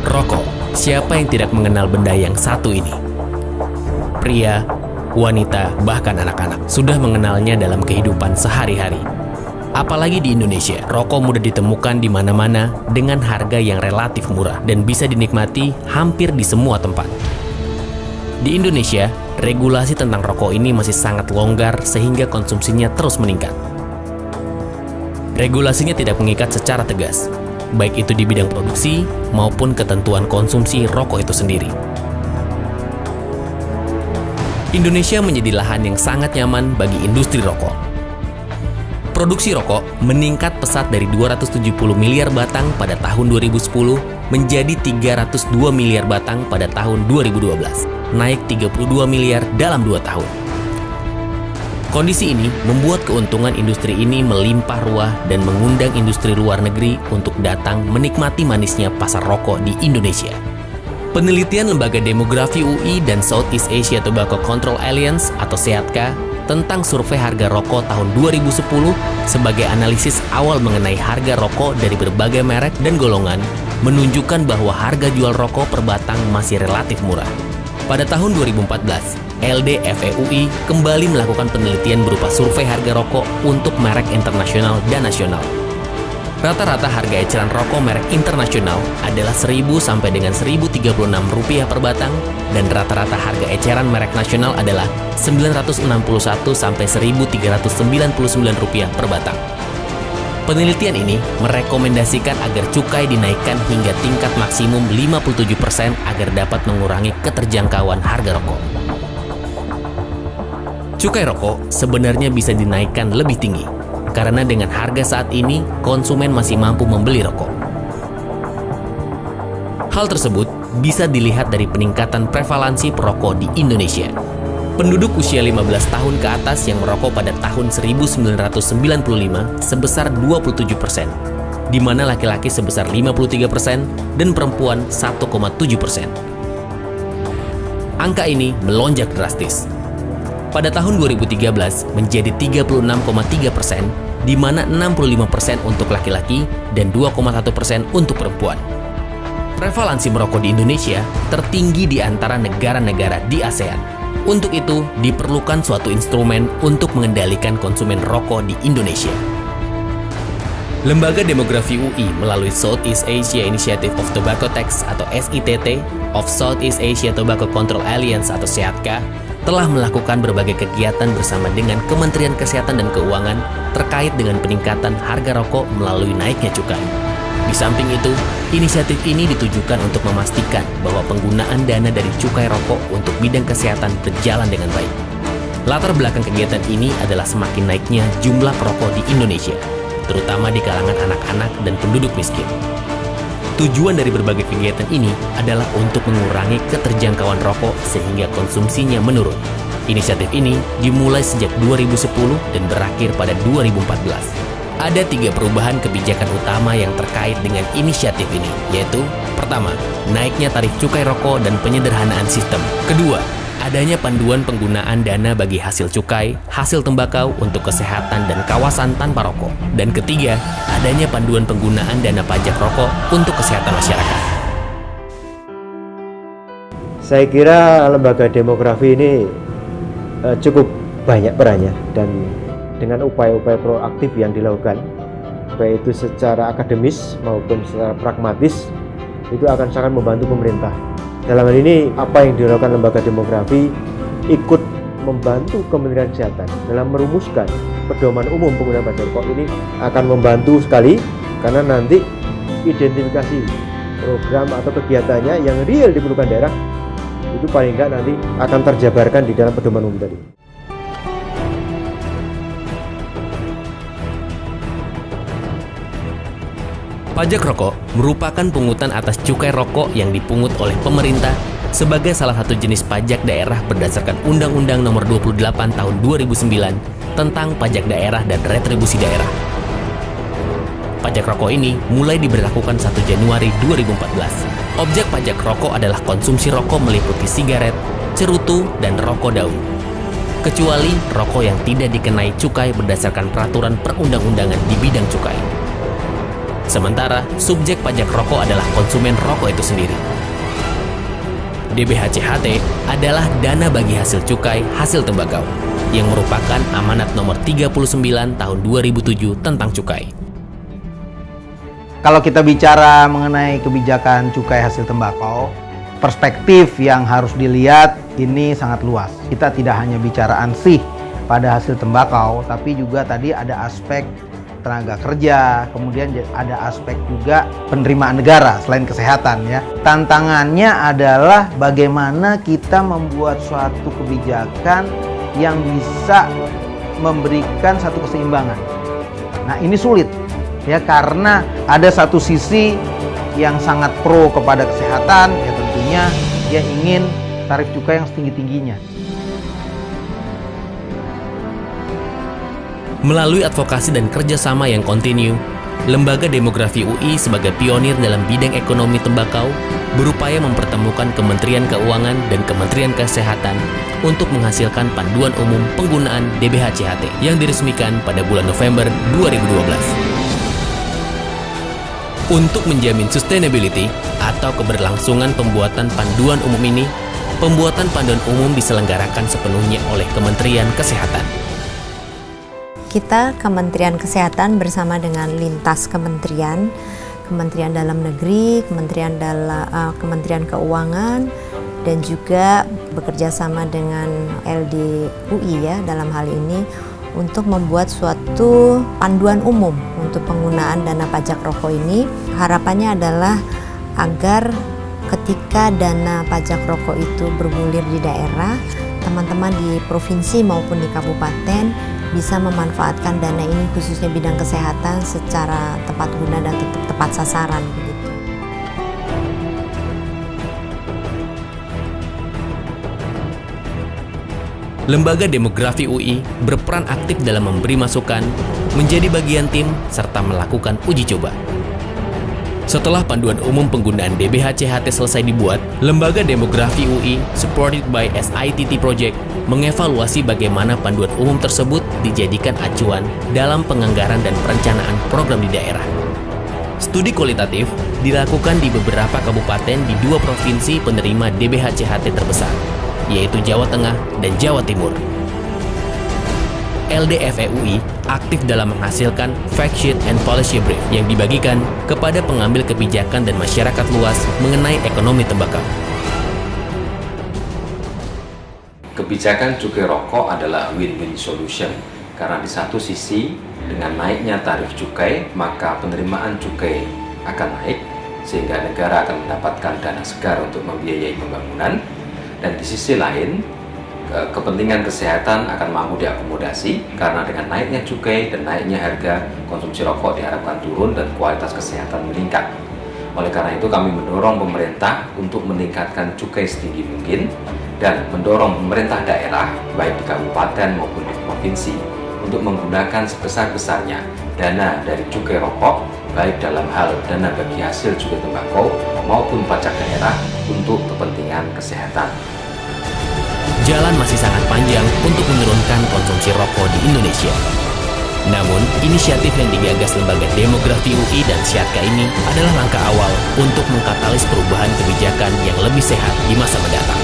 Rokok, siapa yang tidak mengenal benda yang satu ini? Pria, wanita, bahkan anak-anak sudah mengenalnya dalam kehidupan sehari-hari. Apalagi di Indonesia, rokok mudah ditemukan di mana-mana dengan harga yang relatif murah dan bisa dinikmati hampir di semua tempat. Di Indonesia, regulasi tentang rokok ini masih sangat longgar sehingga konsumsinya terus meningkat. Regulasinya tidak mengikat secara tegas, baik itu di bidang produksi maupun ketentuan konsumsi rokok itu sendiri. Indonesia menjadi lahan yang sangat nyaman bagi industri rokok. Produksi rokok meningkat pesat dari 270 miliar batang pada tahun 2010 menjadi 302 miliar batang pada tahun 2012, naik 32 miliar dalam 2 tahun. Kondisi ini membuat keuntungan industri ini melimpah ruah dan mengundang industri luar negeri untuk datang menikmati manisnya pasar rokok di Indonesia. Penelitian Lembaga Demografi UI dan Southeast Asia Tobacco Control Alliance atau SEATCA tentang survei harga rokok tahun 2010 sebagai analisis awal mengenai harga rokok dari berbagai merek dan golongan menunjukkan bahwa harga jual rokok per batang masih relatif murah. Pada tahun 2014, LDFEUI kembali melakukan penelitian berupa survei harga rokok untuk merek internasional dan nasional. Rata-rata harga eceran rokok merek internasional adalah 1.000 sampai dengan 1.036 rupiah per batang dan rata-rata harga eceran merek nasional adalah 961 sampai 1.399 rupiah per batang. Penelitian ini merekomendasikan agar cukai dinaikkan hingga tingkat maksimum 57% agar dapat mengurangi keterjangkauan harga rokok. Cukai rokok sebenarnya bisa dinaikkan lebih tinggi, karena dengan harga saat ini, konsumen masih mampu membeli rokok. Hal tersebut bisa dilihat dari peningkatan prevalensi perokok di Indonesia. Penduduk usia 15 tahun ke atas yang merokok pada tahun 1995 sebesar 27%, di mana laki-laki sebesar 53% dan perempuan 1,7%. Angka ini melonjak drastis. Pada tahun 2013 menjadi 36,3%, di mana 65% untuk laki-laki dan 2,1% untuk perempuan. Prevalensi merokok di Indonesia tertinggi di antara negara-negara di ASEAN. Untuk itu, diperlukan suatu instrumen untuk mengendalikan konsumen rokok di Indonesia. Lembaga Demografi UI melalui Southeast Asia Initiative of Tobacco Tax atau SITT of Southeast Asia Tobacco Control Alliance atau SEATCA telah melakukan berbagai kegiatan bersama dengan Kementerian Kesehatan dan Keuangan terkait dengan peningkatan harga rokok melalui naiknya cukai. Di samping itu, inisiatif ini ditujukan untuk memastikan bahwa penggunaan dana dari cukai rokok untuk bidang kesehatan berjalan dengan baik. Latar belakang kegiatan ini adalah semakin naiknya jumlah perokok di Indonesia, terutama di kalangan anak-anak dan penduduk miskin. Tujuan dari berbagai kegiatan ini adalah untuk mengurangi keterjangkauan rokok sehingga konsumsinya menurun. Inisiatif ini dimulai sejak 2010 dan berakhir pada 2014. Ada 3 perubahan kebijakan utama yang terkait dengan inisiatif ini, yaitu pertama, naiknya tarif cukai rokok dan penyederhanaan sistem. Kedua, adanya panduan penggunaan dana bagi hasil cukai, hasil tembakau untuk kesehatan dan kawasan tanpa rokok. Dan ketiga, adanya panduan penggunaan dana pajak rokok untuk kesehatan masyarakat. Saya kira lembaga demografi ini cukup banyak perannya, dan dengan upaya-upaya proaktif yang dilakukan, baik itu secara akademis maupun secara pragmatis, itu akan sangat membantu pemerintah. Dalam hal ini, apa yang dilakukan lembaga demografi ikut membantu Kementerian Kesehatan dalam merumuskan pedoman umum penggunaan pajak rokok ini akan membantu sekali, karena nanti identifikasi program atau kegiatannya yang real diperlukan daerah itu paling enggak nanti akan terjabarkan di dalam pedoman umum tadi. Pajak rokok merupakan pungutan atas cukai rokok yang dipungut oleh pemerintah sebagai salah satu jenis pajak daerah berdasarkan Undang-Undang Nomor 28 Tahun 2009 tentang pajak daerah dan retribusi daerah. Pajak rokok ini mulai diberlakukan 1 Januari 2014. Objek pajak rokok adalah konsumsi rokok meliputi sigaret, cerutu, dan rokok daun. Kecuali rokok yang tidak dikenai cukai berdasarkan peraturan perundang-undangan di bidang cukai. Sementara subjek pajak rokok adalah konsumen rokok itu sendiri. DBHCHT adalah dana bagi hasil cukai hasil tembakau yang merupakan amanat nomor 39 tahun 2007 tentang cukai. Kalau kita bicara mengenai kebijakan cukai hasil tembakau, perspektif yang harus dilihat ini sangat luas. Kita tidak hanya bicara ansih pada hasil tembakau, tapi juga tadi ada aspek tenaga kerja, kemudian ada aspek juga penerimaan negara selain kesehatan ya. Tantangannya adalah bagaimana kita membuat suatu kebijakan yang bisa memberikan satu keseimbangan. Nah, ini sulit ya, karena ada satu sisi yang sangat pro kepada kesehatan, ya tentunya dia ingin tarif cukai yang setinggi-tingginya. Melalui advokasi dan kerjasama yang kontinu, Lembaga Demografi UI sebagai pionir dalam bidang ekonomi tembakau berupaya mempertemukan Kementerian Keuangan dan Kementerian Kesehatan untuk menghasilkan panduan umum penggunaan DBHCHT yang diresmikan pada bulan November 2012. Untuk menjamin sustainability atau keberlangsungan pembuatan panduan umum ini, pembuatan panduan umum diselenggarakan sepenuhnya oleh Kementerian Kesehatan. Kita Kementerian Kesehatan bersama dengan lintas kementerian, Kementerian Dalam Negeri, Kementerian Keuangan, dan juga bekerja sama dengan LDUI ya dalam hal ini untuk membuat suatu panduan umum untuk penggunaan dana pajak rokok ini. Harapannya adalah agar ketika dana pajak rokok itu bergulir di daerah, teman-teman di provinsi maupun di kabupaten bisa memanfaatkan dana ini khususnya bidang kesehatan secara tepat guna dan tepat sasaran begitu. Lembaga Demografi UI berperan aktif dalam memberi masukan, menjadi bagian tim, serta melakukan uji coba. Setelah panduan umum penggunaan DBHCHT selesai dibuat, Lembaga Demografi UI, supported by SITT Project, mengevaluasi bagaimana panduan umum tersebut dijadikan acuan dalam penganggaran dan perencanaan program di daerah. Studi kualitatif dilakukan di beberapa kabupaten di 2 provinsi penerima DBHCHT terbesar, yaitu Jawa Tengah dan Jawa Timur. LDFE UI aktif dalam menghasilkan fact sheet and policy brief yang dibagikan kepada pengambil kebijakan dan masyarakat luas mengenai ekonomi tembakau. Kebijakan cukai rokok adalah win-win solution karena di satu sisi dengan naiknya tarif cukai maka penerimaan cukai akan naik sehingga negara akan mendapatkan dana segar untuk membiayai pembangunan, dan di sisi lain kepentingan kesehatan akan mampu diakomodasi karena dengan naiknya cukai dan naiknya harga, konsumsi rokok diharapkan turun dan kualitas kesehatan meningkat. Oleh karena itu kami mendorong pemerintah untuk meningkatkan cukai setinggi mungkin dan mendorong pemerintah daerah baik di kabupaten maupun di provinsi untuk menggunakan sebesar-besarnya dana dari cukai rokok baik dalam hal dana bagi hasil cukai tembakau maupun pajak daerah untuk kepentingan kesehatan. Jalan masih sangat panjang untuk menurunkan konsumsi rokok di Indonesia. Namun, inisiatif yang digagas Lembaga Demografi UI dan SIATKA ini adalah langkah awal untuk mengkatalis perubahan kebijakan yang lebih sehat di masa mendatang.